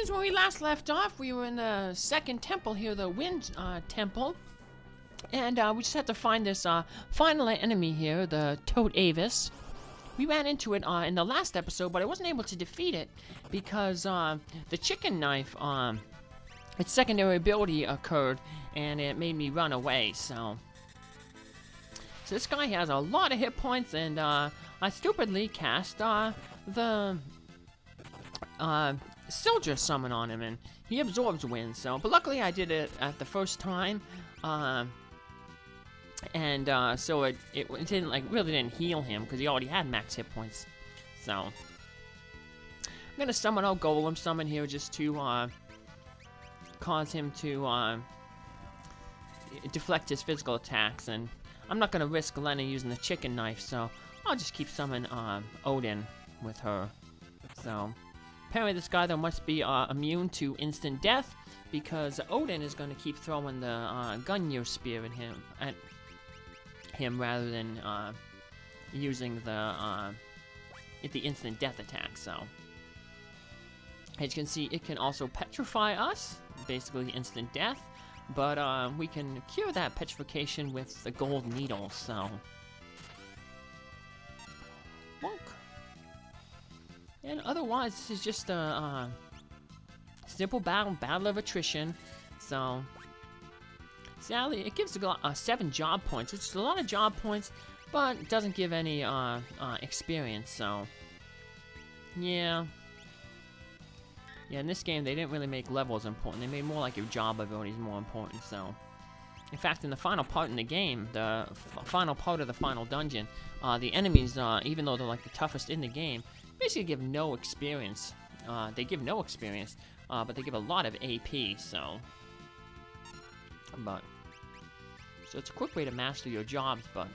Seems when we last left off, we were in the second temple here, the Wind Temple. And we just had to find this final enemy here, the Toad Avis. We ran into it in the last episode, but I wasn't able to defeat it because the chicken knife, its secondary ability occurred, and it made me run away, so this guy has a lot of hit points, and I stupidly cast the Soldier Summon on him, and he absorbs wind, so, but luckily I did it at the first time, and so it didn't, like, really didn't heal him, because he already had max hit points, so I'm gonna summon out Golem Summon here just to cause him to deflect his physical attacks, and I'm not gonna risk Lenna using the chicken knife, so I'll just keep summoning Odin with her. So apparently this guy though must be immune to instant death, because Odin is gonna keep throwing the Gungnir spear at him rather than using the instant death attack. So as you can see, it can also petrify us, basically instant death, but we can cure that petrification with the gold needle, so bonk. And otherwise, this is just a simple battle of attrition, so sadly, it gives 7 job points, which is a lot of job points, but it doesn't give any experience, so yeah. Yeah, in this game, they didn't really make levels important. They made more like your job abilities more important, so in fact, in the final part in the game, the final part of the final dungeon, the enemies, even though they're like the toughest in the game, basically give no experience. They give no experience, but they give a lot of AP, so it's a quick way to master your jobs, but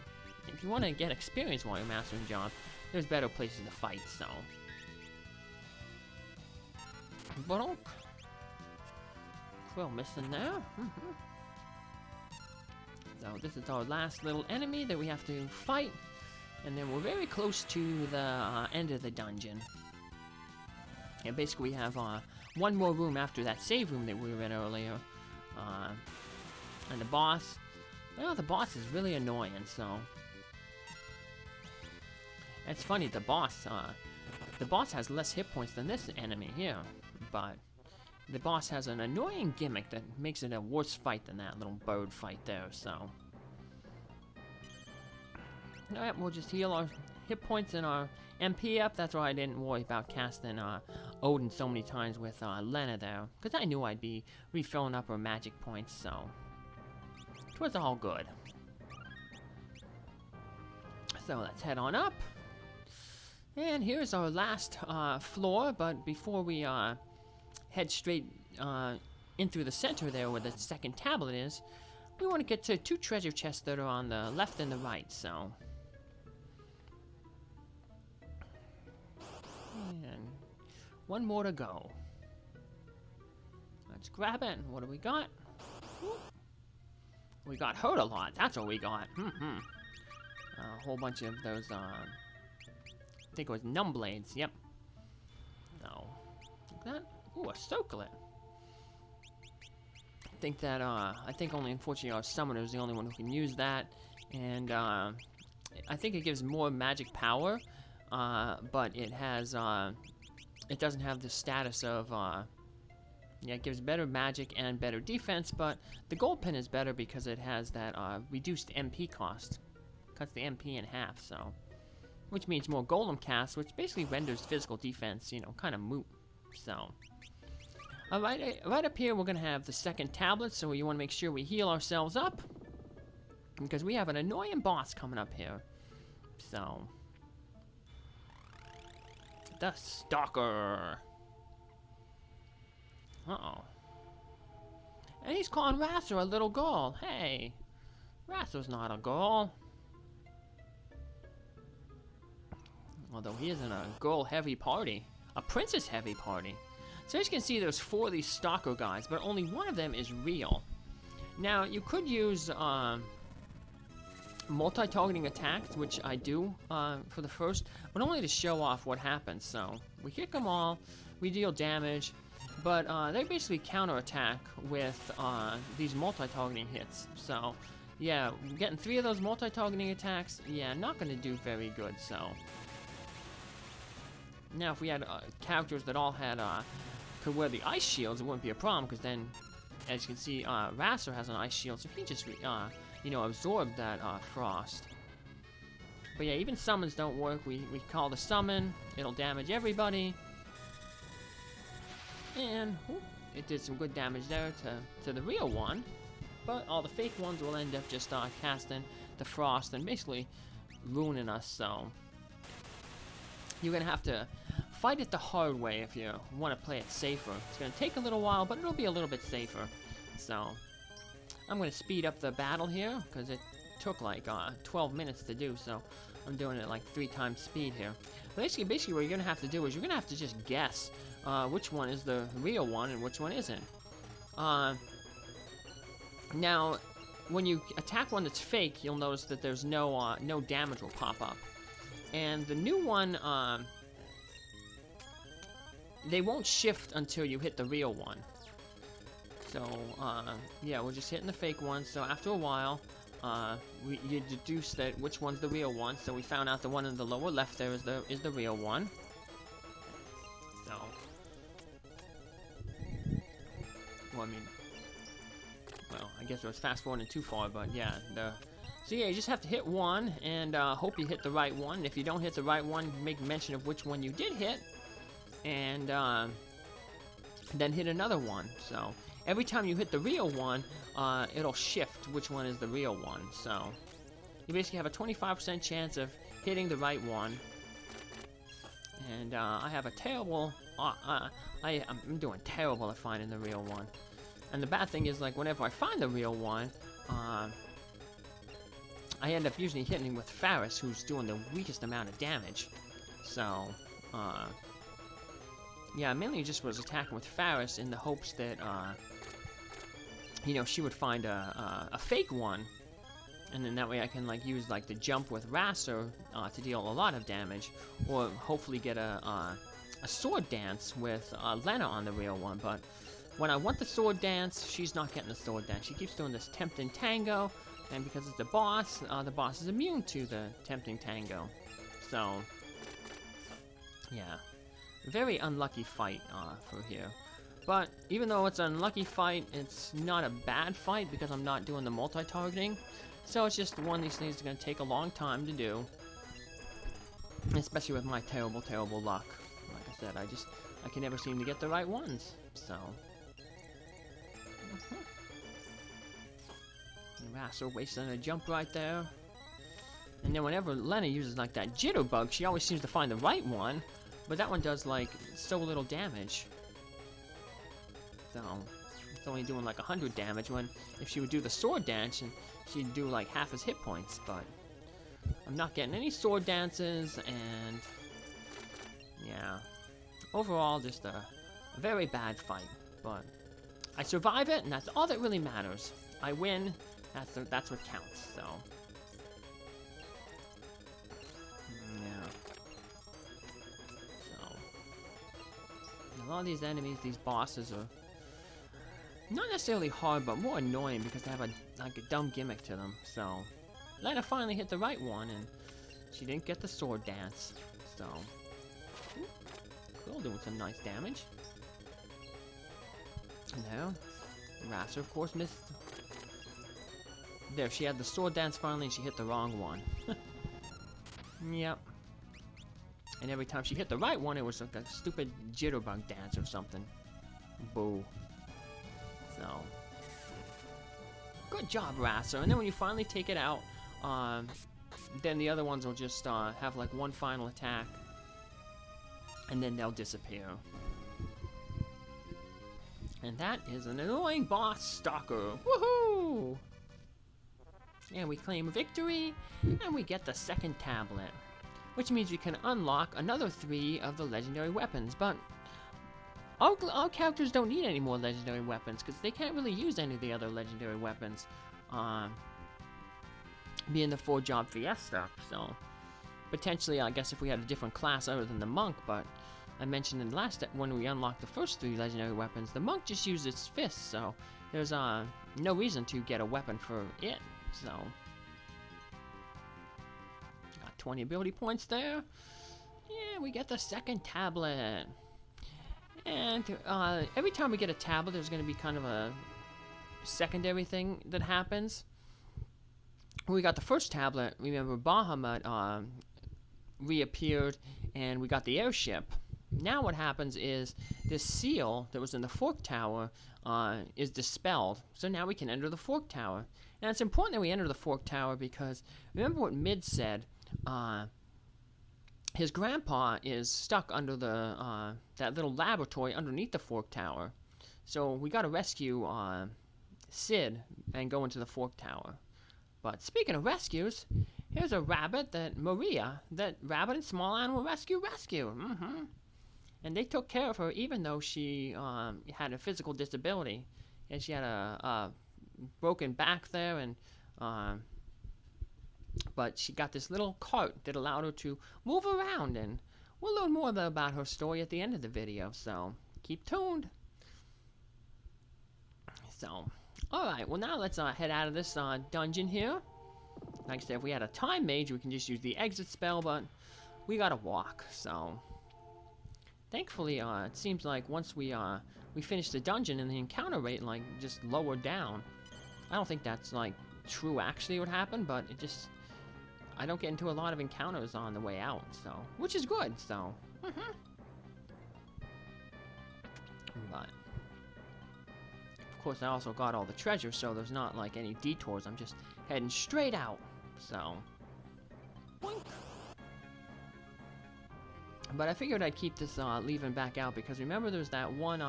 if you want to get experience while you're mastering jobs, there's better places to fight, so bonk. Quill missing there. So this is our last little enemy that we have to fight, and then we're very close to the end of the dungeon. And basically we have one more room after that save room that we were in earlier. And the boss, well, the boss is really annoying, so it's funny, the boss has less hit points than this enemy here, but the boss has an annoying gimmick that makes it a worse fight than that little bird fight there, so alright, we'll just heal our hit points and our MP up. That's why I didn't worry about casting Odin so many times with Lenna there, because I knew I'd be refilling up her magic points, so it was all good. So let's head on up, and here's our last floor, but before we head straight in through the center there where the second tablet is, we want to get to 2 treasure chests that are on the left and the right, so and 1 more to go. Let's grab it. What do we got? We got hurt a lot. That's what we got. A whole bunch of those I think it was numb blades. Yep. So like that. Ooh, a circlet. I think only, unfortunately, our summoner is the only one who can use that, and I think it gives more magic power, but it has, it doesn't have the status of, yeah, it gives better magic and better defense, but the gold pin is better because it has that reduced MP cost. Cuts the MP in half, so, which means more golem casts, which basically renders physical defense, you know, kind of moot, so. Right up here, we're going to have the second tablet, so you want to make sure we heal ourselves up, because we have an annoying boss coming up here. So, the Stalker. Uh-oh. And he's calling RASAR a little girl. Hey, RASAR's not a girl. Although he is in a girl-heavy party. A princess-heavy party. So as you can see, there's 4 of these Stalker guys, but only 1 of them is real. Now, you could use multi-targeting attacks, which I do for the first, but only to show off what happens. So we kick them all, we deal damage, but they basically counterattack with these multi-targeting hits. So, yeah, getting 3 of those multi-targeting attacks, yeah, not going to do very good, so. Now, if we had characters that all had, could wear the ice shields, it wouldn't be a problem, because then, as you can see, RASAR has an ice shield, so he just, you know, absorb that frost. But yeah, even summons don't work. We call the summon, it'll damage everybody. And it did some good damage there to the real one. But all the fake ones will end up just casting the frost and basically ruining us, so. You're gonna have to fight it the hard way if you want to play it safer. It's gonna take a little while, but it'll be a little bit safer. So, I'm gonna speed up the battle here, because it took like 12 minutes to do, so I'm doing it like 3 times speed here. Basically what you're gonna have to do is you're gonna have to just guess which one is the real one and which one isn't. Now, when you attack one that's fake, you'll notice that there's no damage will pop up. And the new one, they won't shift until you hit the real one. So, yeah, we're just hitting the fake one. So after a while, you deduce that which one's the real one. So we found out the one in the lower left there is the real one. So, well, I mean, well, I guess it was fast forwarding too far, but yeah, so yeah, you just have to hit one and hope you hit the right one. If you don't hit the right one, make mention of which one you did hit, and then hit another one. So every time you hit the real one, it'll shift which one is the real one. So you basically have a 25% chance of hitting the right one. And I have a terrible, I'm doing terrible at finding the real one. And the bad thing is, like, whenever I find the real one, I end up usually hitting with Faris, who's doing the weakest amount of damage. So, yeah, I mainly just was attacking with Faris in the hopes that, you know, she would find a fake one, and then that way I can, like, use, like, the jump with RASAR to deal a lot of damage, or hopefully get a sword dance with Lenna on the real one. But when I want the sword dance, she's not getting the sword dance. She keeps doing this tempting tango, and because it's the boss is immune to the tempting tango. So, yeah, very unlucky fight for here. But even though it's an unlucky fight, it's not a bad fight because I'm not doing the multi-targeting. So it's just one of these things that's going to take a long time to do, especially with my terrible, terrible luck. Like I said, I can never seem to get the right ones. So. RASAR wasting a jump right there. And then whenever Lenna uses like that jitterbug, she always seems to find the right one, but that one does like so little damage. So it's only doing like 100 damage, when if she would do the sword dance, and she'd do like half his hit points. But I'm not getting any sword dances, and yeah, overall just a very bad fight. But I survive it, and that's all that really matters. I win. That's what counts. So yeah. So a lot of these enemies, these bosses, are not necessarily hard, but more annoying because they have like a dumb gimmick to them. So Lenna finally hit the right one, and she didn't get the sword dance. So cool, doing some nice damage. Now RASAR, of course, missed. There, she had the sword dance finally, and she hit the wrong one. Yep. And every time she hit the right one, it was like a stupid jitterbug dance or something. Boo. So, good job, RASAR. And then when you finally take it out, then the other ones will just have like one final attack, and then they'll disappear. And that is an annoying boss stalker. Woohoo! And we claim victory, and we get the second tablet, which means we can unlock another 3 of the legendary weapons. But our characters don't need any more legendary weapons, because they can't really use any of the other legendary weapons, being the 4-job Fiesta. So potentially, I guess if we had a different class other than the monk, but I mentioned in the last when we unlocked the first 3 legendary weapons, the monk just used its fists, so there's no reason to get a weapon for it. So got 20 ability points there. Yeah, we get the second tablet. And every time we get a tablet, there's going to be kind of a secondary thing that happens. When we got the first tablet, remember Bahamut reappeared, and we got the airship. Now what happens is this seal that was in the Fork Tower is dispelled, so now we can enter the Fork Tower. Now it's important that we enter the Fork Tower because remember what Mid said. His grandpa is stuck under the that little laboratory underneath the Fork Tower, so we got to rescue Sid and go into the Fork Tower. But speaking of rescues, here's a rabbit that Maria, that rabbit and small animal rescue. And they took care of her even though she had a physical disability. And she had a broken back there, and but she got this little cart that allowed her to move around. And we'll learn more about her story at the end of the video, so keep tuned. So, alright, well now let's head out of this dungeon here. Like I said, if we had a time mage, we can just use the exit spell, but we gotta walk, so... Thankfully, it seems like once we finish the dungeon and the encounter rate, like, just lowered down. I don't think that's, like, true actually what happened, but it just... I don't get into a lot of encounters on the way out, so... Which is good, so... But... Of course, I also got all the treasure, so there's not, like, any detours. I'm just heading straight out, so... Boink. But I figured I'd keep this leaving back out because remember there's that one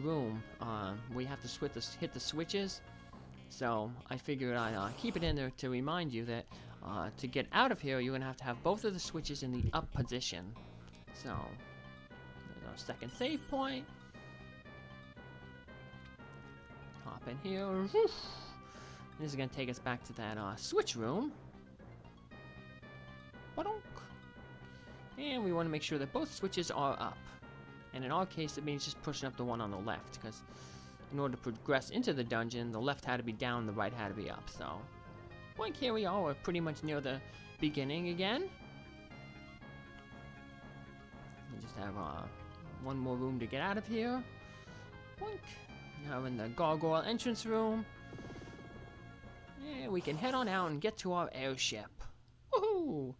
room where you have to hit the switches. So I figured I'd keep it in there to remind you that to get out of here, you're gonna have to have both of the switches in the up position. So there's our second save point. Hop in here. This is gonna take us back to that switch room. Ba-donk. And we want to make sure that both switches are up. And in our case, it means just pushing up the one on the left, because in order to progress into the dungeon, the left had to be down, the right had to be up. So, boink, here we are. We're pretty much near the beginning again. We just have one more room to get out of here. Boink. Now we're in the gargoyle entrance room. Yeah, we can head on out and get to our airship. Woohoo!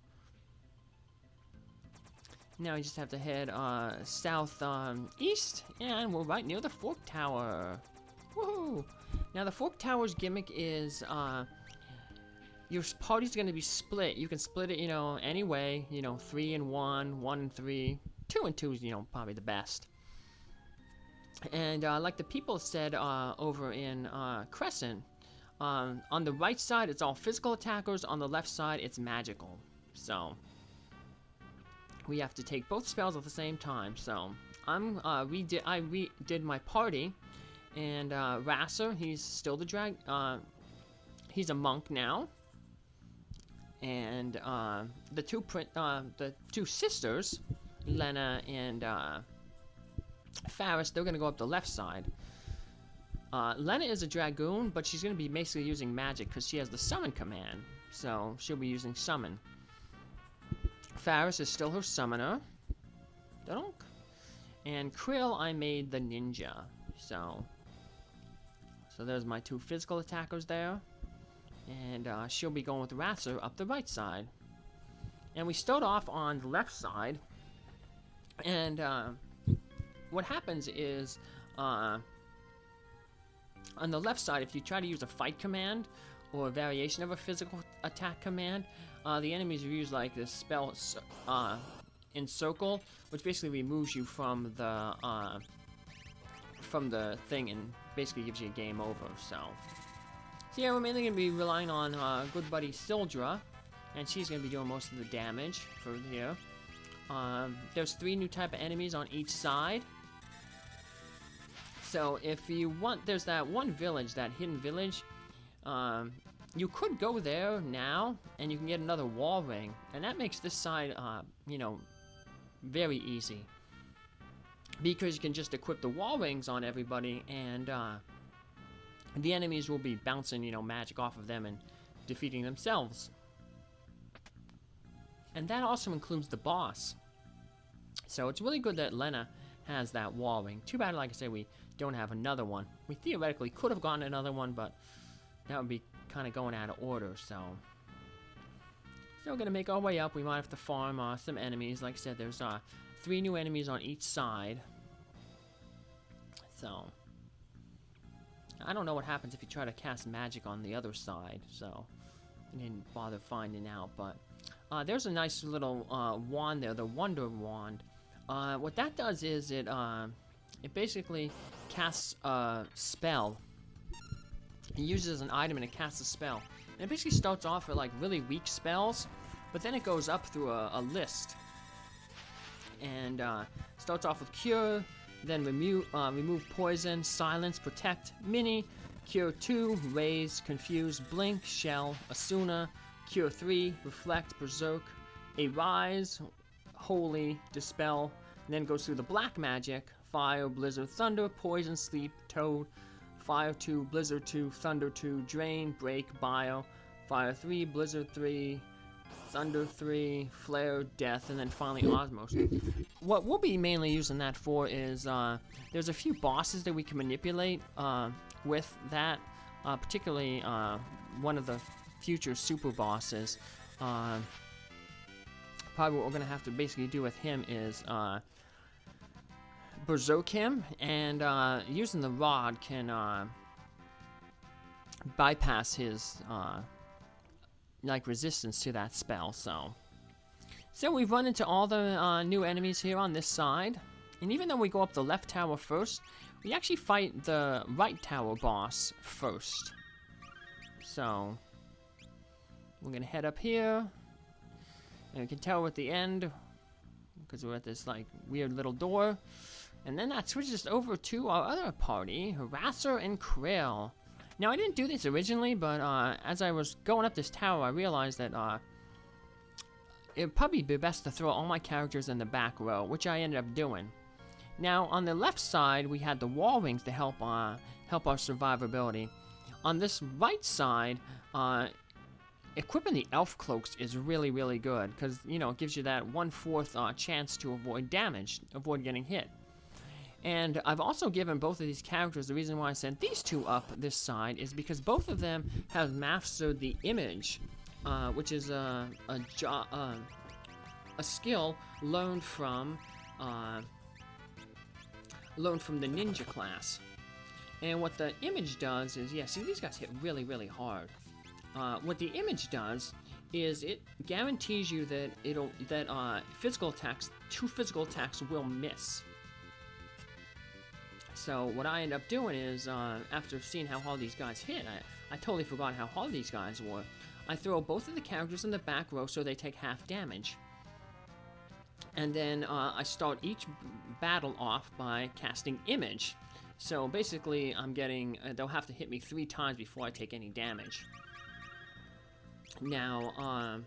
Now we just have to head south east, and we're right near the Fork Tower. Woohoo! Now the Fork Tower's gimmick is your party's going to be split. You can split it, you know, any way. You know, 3 and 1, 1 and 3, 2 and 2 is, you know, probably the best. And like the people said over in Crescent, on the right side it's all physical attackers. On the left side it's magical. So we have to take both spells at the same time. So I redid my party, and RASAR, he's still the he's a monk now, and the two sisters, Lenna and Faris, they're gonna go up the left side. Lenna is a Dragoon, but she's gonna be basically using magic because she has the summon command, so she'll be using summon. Faris is still her summoner. Donk. And Krile, I made the ninja. So there's my two physical attackers there. And she'll be going with RASAR up the right side. And we start off on the left side. And what happens is, on the left side, if you try to use a fight command, or a variation of a physical attack command, the enemies use like this spell encircle, which basically removes you from the thing and basically gives you a game over. So yeah, we're mainly gonna be relying on good buddy Sildra, and she's gonna be doing most of the damage for here. There's 3 new type of enemies on each side. So if you want, there's that one village, that hidden village. You could go there now, and you can get another wall ring, and that makes this side, you know, very easy. because you can just equip the wall rings on everybody, and the enemies will be bouncing, you know, magic off of them and defeating themselves. And that also includes the boss. So it's really good that Lenna has that wall ring. Too bad, like I said, we don't have another one. We theoretically could have gotten another one, but that would be kind of going out of order, so... Still gonna make our way up. We might have to farm some enemies. Like I said, there's 3 new enemies on each side. So... I don't know what happens if you try to cast magic on the other side, so... I didn't bother finding out, but... there's a nice little wand there, the Wonder Wand. What that does is it basically casts a spell. It uses an item and it casts a spell. And it basically starts off with like really weak spells, but then it goes up through a list. And starts off with Cure, then remove Poison, Silence, Protect, Mini, Cure 2, Raise, Confuse, Blink, Shell, Asuna, Cure 3, Reflect, Berserk, Arise, Holy, Dispel, and then goes through the Black Magic, Fire, Blizzard, Thunder, Poison, Sleep, Toad, Fire 2, Blizzard 2, Thunder 2, Drain, Break, Bio, Fire 3, Blizzard 3, Thunder 3, Flare, Death, and then finally Osmos. What we'll be mainly using that for is, there's a few bosses that we can manipulate with that, particularly one of the future super bosses. Probably what we're going to have to basically do with him is berserk him, and using the rod can bypass his like resistance to that spell. So we've run into all the new enemies here on this side, and even though we go up the left tower first, we actually fight the right tower boss first. So we're gonna head up here, and we can tell we're at the end because we're at this like weird little door. And then that switches over to our other party, RASAR and Krile. Now, I didn't do this originally, but as I was going up this tower, I realized that it would probably be best to throw all my characters in the back row, which I ended up doing. Now, on the left side, we had the wall rings to help our survivability. On this right side, equipping the elf cloaks is really, really good, because, you know, it gives you that 1/4 chance to avoid damage, avoid getting hit. And I've also given both of these characters, the reason why I sent these two up this side is because both of them have mastered the image, which is a skill learned from the ninja class. And what the image does is, yeah, see, these guys hit really, really hard. What the image does is it guarantees you that physical attacks, 2 physical attacks will miss. So what I end up doing is, after seeing how hard these guys hit, I totally forgot how hard these guys were. I throw both of the characters in the back row so they take half damage. And then I start each battle off by casting Image. So basically, I'm getting, they'll have to hit me 3 times before I take any damage. Now,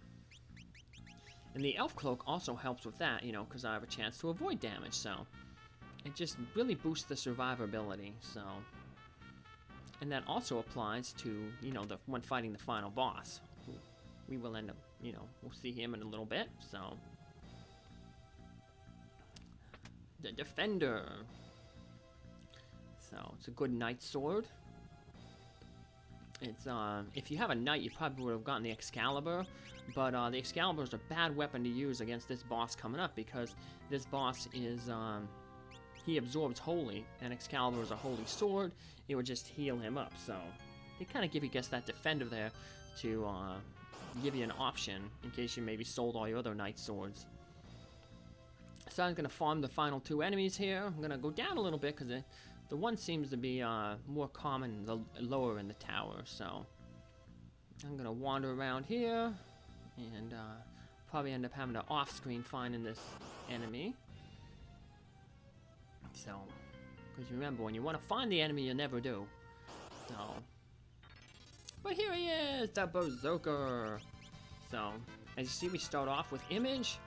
and the Elf Cloak also helps with that, you know, because I have a chance to avoid damage, so it just really boosts the survivability, so. And that also applies to, you know, when fighting the final boss. We will end up, you know, we'll see him in a little bit, so. The Defender. So, it's a good knight sword. It's, if you have a knight, you probably would have gotten the Excalibur, but, the Excalibur is a bad weapon to use against this boss coming up, because this boss is, he absorbs Holy, and Excalibur is a holy sword. It would just heal him up, so they kind of give you, that Defender there to, give you an option in case you maybe sold all your other knight swords. So I'm going to farm the final 2 enemies here. I'm going to go down a little bit, because the one seems to be more common lower in the tower, so I'm going to wander around here, and probably end up having to off-screen finding this enemy. So, because remember, when you want to find the enemy, you never do. So, but here he is, the Berserker. So, as you see, we start off with Image.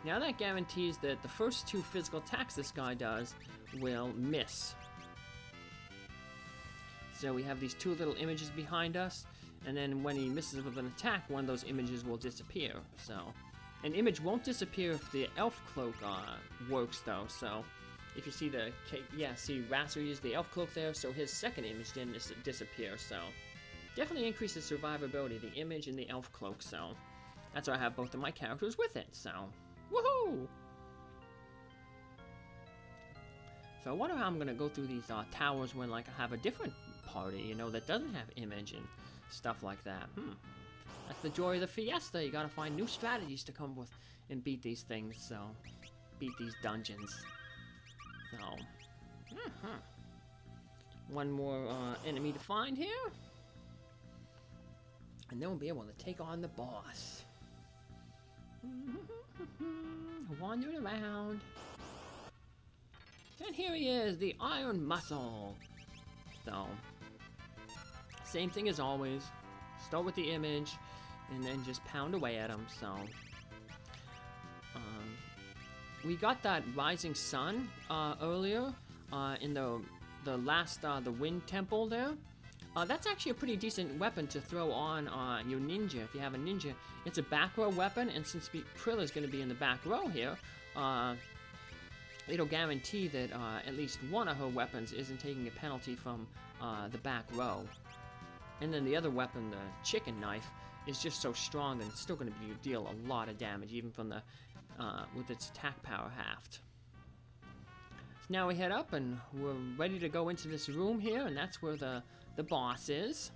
Now that guarantees that the first 2 physical attacks this guy does will miss. So we have these 2 little images behind us, and then when he misses with an attack, one of those images will disappear. So an image won't disappear if the elf cloak works though. So if you see see RASAR used the elf cloak there, so his second image didn't disappear. So definitely increases survivability, the image and the elf cloak. So that's why I have both of my characters with it. So woohoo! So I wonder how I'm gonna go through these towers when like I have a different party, you know, that doesn't have image and stuff like that. That's the joy of the Fiesta. You gotta find new strategies to come with and beat these things. So beat these dungeons. So one more enemy to find here, and then we'll be able to take on the boss. Wandering around. And here he is, the Iron Muscle. So, same thing as always. Start with the image, and then just pound away at him. So, we got that Rising Sun earlier in the last the Wind Temple there. That's actually a pretty decent weapon to throw on your ninja. If you have a ninja, it's a back row weapon, and since Krile is going to be in the back row here, it'll guarantee that at least one of her weapons isn't taking a penalty from the back row. And then the other weapon, the chicken knife, is just so strong that it's still going to deal a lot of damage, even from the with its attack power halved. So now we head up, and we're ready to go into this room here, and that's where the boss is.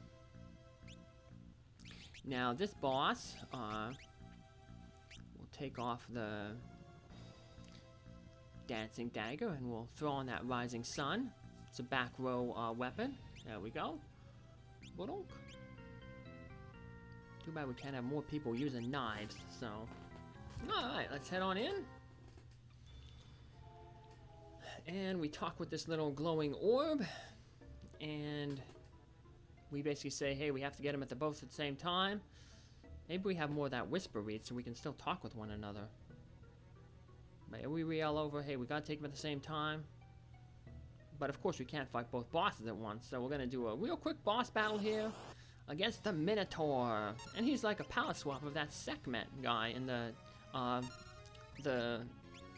Now this boss will take off the dancing dagger, and we'll throw on that Rising Sun. It's a back row weapon. There we go. Too bad we can't have more people using knives. So, alright, let's head on in. And we talk with this little glowing orb, and we basically say, hey, we have to get them both at the same time. Maybe we have more of that whisper read so we can still talk with one another. Maybe we yell over, hey, we gotta take them at the same time. But of course we can't fight both bosses at once, so we're gonna do a real quick boss battle here against the Minotaur. And he's like a palette swap of that Sekhmet guy in the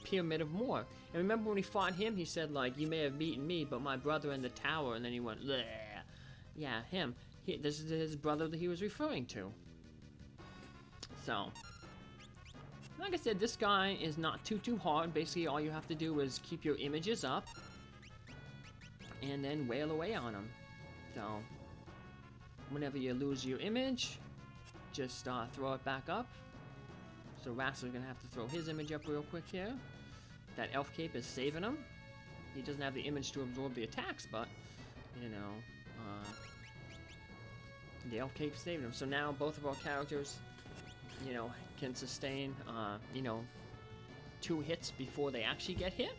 Pyramid of Moor. And remember when we fought him, he said like, you may have beaten me, but my brother in the tower, and then he went, bleh. Yeah, him. This is his brother that he was referring to. So, like I said, this guy is not too hard. Basically, all you have to do is keep your images up, and then wail away on him. So, whenever you lose your image, just throw it back up. So RASAR's gonna have to throw his image up real quick here. That elf cape is saving him. He doesn't have the image to absorb the attacks, but, you know, the elf cape saved him. So now both of our characters, you know, can sustain, you know, 2 hits before they actually get hit.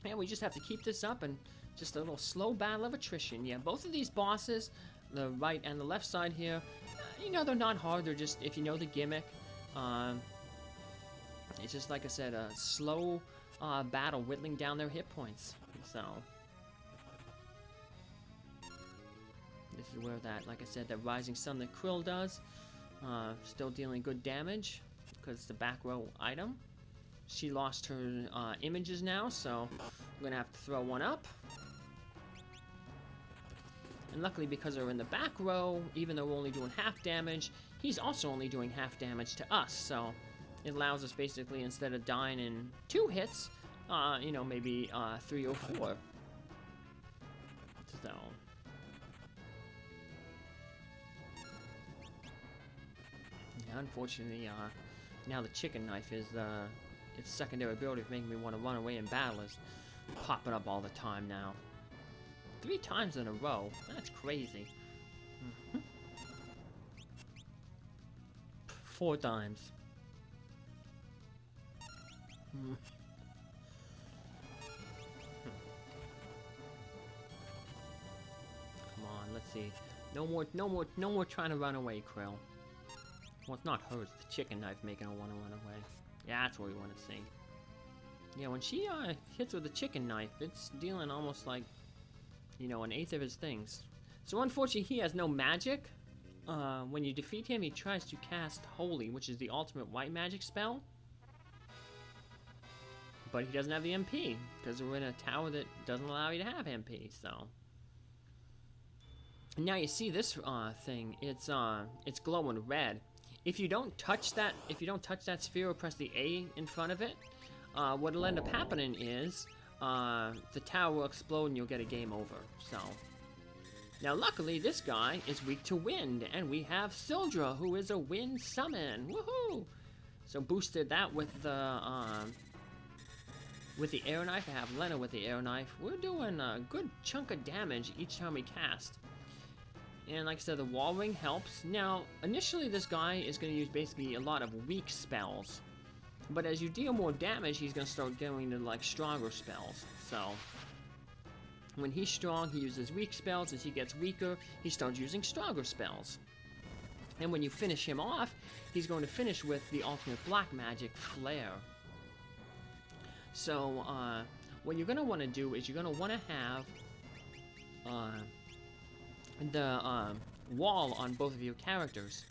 And we just have to keep this up, and just a little slow battle of attrition. Yeah, both of these bosses, the right and the left side here, you know, they're not hard. They're just, if you know the gimmick, it's just, like I said, a slow battle whittling down their hit points. So this is where that, like I said, that Rising Sun that Krile does, still dealing good damage because it's the back row item. She lost her images now, so I'm gonna have to throw one up. And luckily, because they're in the back row, even though we're only doing half damage, he's also only doing half damage to us. So it allows us basically, instead of dying in 2 hits, you know, maybe 3 or 4. So yeah, unfortunately, now the chicken knife is its secondary ability of making me want to run away in battle is popping up all the time now. 3 times in a row. That's crazy. 4 times. Come on, let's see. No more trying to run away, Krile. Well, it's not her, it's the chicken knife making her want to run away. Yeah, that's what we want to see. Yeah, when she hits with the chicken knife, it's dealing almost like, you know, 1/8 of his things. So unfortunately, he has no magic. When you defeat him, he tries to cast Holy, which is the ultimate white magic spell. But he doesn't have the MP, because we're in a tower that doesn't allow you to have MP, so. And now you see this thing, it's glowing red. If you don't touch that sphere or press the A in front of it, what'll end up happening is the tower will explode and you'll get a game over. So now luckily this guy is weak to wind, and we have Sildra, who is a wind summon. Woohoo! So boosted that with the air knife. I have Lenna with the air knife. We're doing a good chunk of damage each time we cast. And like I said, the wall ring helps. Now, initially this guy is going to use basically a lot of weak spells. But as you deal more damage, he's going to start going to like stronger spells. So, when he's strong, he uses weak spells. As he gets weaker, he starts using stronger spells. And when you finish him off, he's going to finish with the ultimate black magic, Flare. So, what you're going to want to do is you're going to want to have the wall on both of your characters.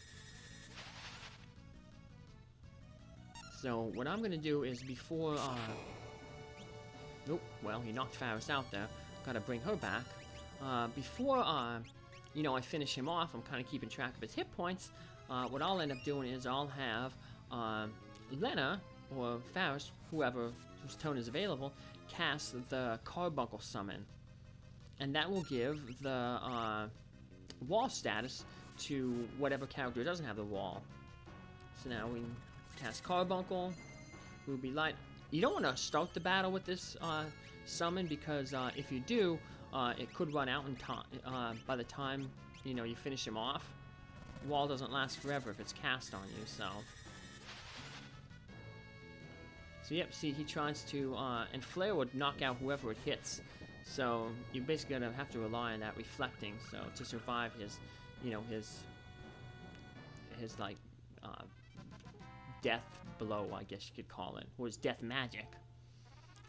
So what I'm gonna do is before nope, well, he knocked Faris out there. Gotta bring her back. Before you know, I finish him off, I'm kinda keeping track of his hit points. What I'll end up doing is I'll have Lenna or Faris, whoever whose tone is available, cast the Carbuncle summon. And that will give the wall status to whatever character doesn't have the wall. So now we cast Carbuncle, Ruby Light. You don't want to start the battle with this summon, because if you do, it could run out in by the time, you know, you finish him off. Wall doesn't last forever if it's cast on you, so. So yep, see, he tries to, and Flare would knock out whoever it hits. So you're basically gonna have to rely on that reflecting, so to survive his, you know, his like death blow, I guess you could call it, or his death magic.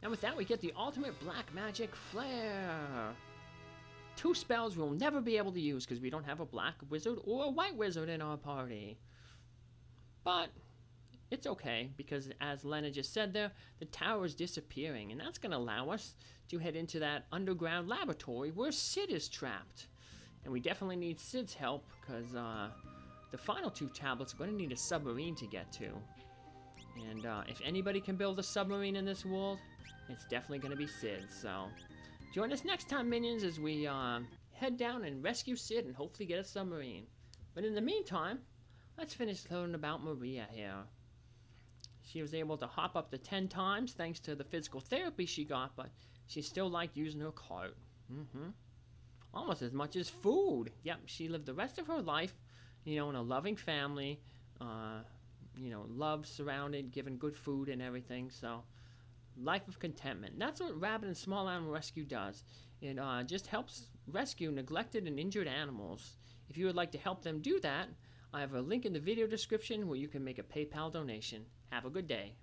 And with that, we get the ultimate black magic Flare. 2 spells we'll never be able to use because we don't have a black wizard or a white wizard in our party. But it's okay, because as Lenna just said there, the tower is disappearing, and that's going to allow us to head into that underground laboratory where Sid is trapped. And we definitely need Sid's help, because the final 2 tablets are going to need a submarine to get to. And if anybody can build a submarine in this world, it's definitely going to be Sid. So join us next time, minions, as we head down and rescue Sid and hopefully get a submarine. But in the meantime, let's finish learning about Maria here. She was able to hop up to 10 times thanks to the physical therapy she got, but she still liked using her cart. Almost as much as food. Yep, she lived the rest of her life, you know, in a loving family, you know, love surrounded, given good food and everything, so life of contentment. That's what Rabbit and Small Animal Rescue does. It just helps rescue neglected and injured animals. If you would like to help them do that, I have a link in the video description where you can make a PayPal donation. Have a good day.